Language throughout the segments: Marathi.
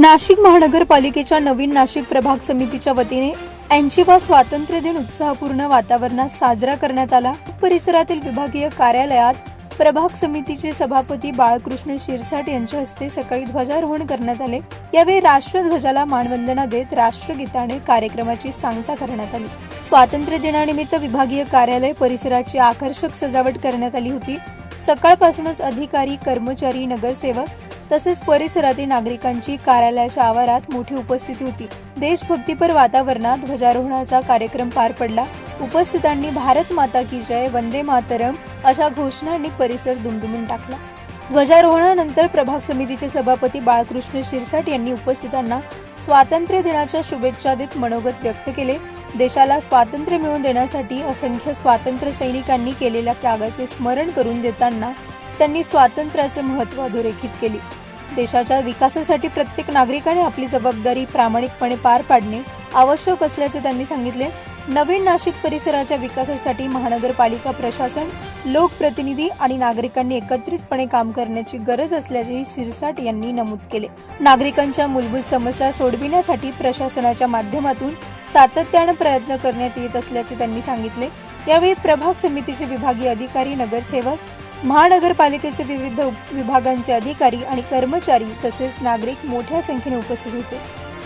नाशिक महानगरपालिकेच्या नवीन नाशिक प्रभाग समितीच्या वतीने 80वा स्वातंत्र्य दिन उत्साहपूर्ण वातावरणात साजरा करण्यात आला। परिसरातील विभागीय कार्यालयात प्रभाग समितीचे सभापती बाळकृष्ण शिरसाट यांच्या हस्ते सकाळी ध्वजारोहण करण्यात आले। यावेळी राष्ट्रध्वजाला मानवंदना देत राष्ट्रगीताने कार्यक्रमाची सांगता करण्यात आली। स्वातंत्र्य दिनानिमित्त विभागीय कार्यालय परिसराची आकर्षक सजावट करण्यात आली होती। सकाळपासूनच अधिकारी, कर्मचारी, नगरसेवक तसेच परिसरातील नागरिकांची कार्यालयाच्या आवारात मोठी उपस्थिती होती। देशभक्तीपर वातावरणात ध्वजारोहणाचा कार्यक्रम पार पडला। उपस्थितांनी भारत माता की जय, वंदे मातरम अशा घोषणांनी परिसर दुमदुमून टाकला। ध्वजारोहणानंतर प्रभाग समितीचे सभापती बाळकृष्ण शिरसाट यांनी उपस्थितांना स्वातंत्र्य दिनाच्या शुभेच्छा देत मनोगत व्यक्त केले। देशाला स्वातंत्र्य मिळवून देण्यासाठी असंख्य स्वातंत्र्य सैनिकांनी केलेल्या त्यागाचे स्मरण करून देताना त्यांनी स्वातंत्र्याचे महत्त्व अधोरेखित केले। देशाच्या विकासासाठी प्रत्येक नागरिकाने आपली जबाबदारी प्रामाणिकपणे पार पाडणे आवश्यक असल्याचे त्यांनी सांगितले। नवीन नाशिक परिसराच्या विकासासाठी महानगरपालिका प्रशासन, लोकप्रतिनिधी आणि नागरिकांनी एकत्रितपणे काम करण्याची गरज असल्याचे शिरसाट यांनी नमूद केले। नागरिकांच्या मूलभूत समस्या सोडविण्यासाठी प्रशासनाच्या माध्यमातून सातत्याने प्रयत्न करण्यात येत असल्याचे त्यांनी सांगितले। यावेळी प्रभाग समितीचे विभागीय अधिकारी, नगरसेवक, महानगरपालिकेचे विविध विभागांचे अधिकारी आणि कर्मचारी तसेच नागरिक मोठ्या संख्येने उपस्थित होते।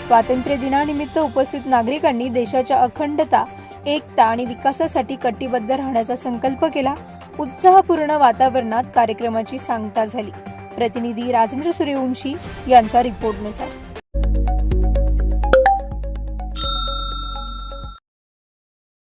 स्वातंत्र्य दिनानिमित्त उपस्थित नागरिकांनी देशाच्या अखंडता, एकता आणि विकासासाठी कटिबद्ध राहण्याचा संकल्प केला। उत्साहपूर्ण वातावरणात कार्यक्रमाची सांगता झाली। प्रतिनिधी राजेंद्र सूर्यवंशी यांच्या रिपोर्टनुसार।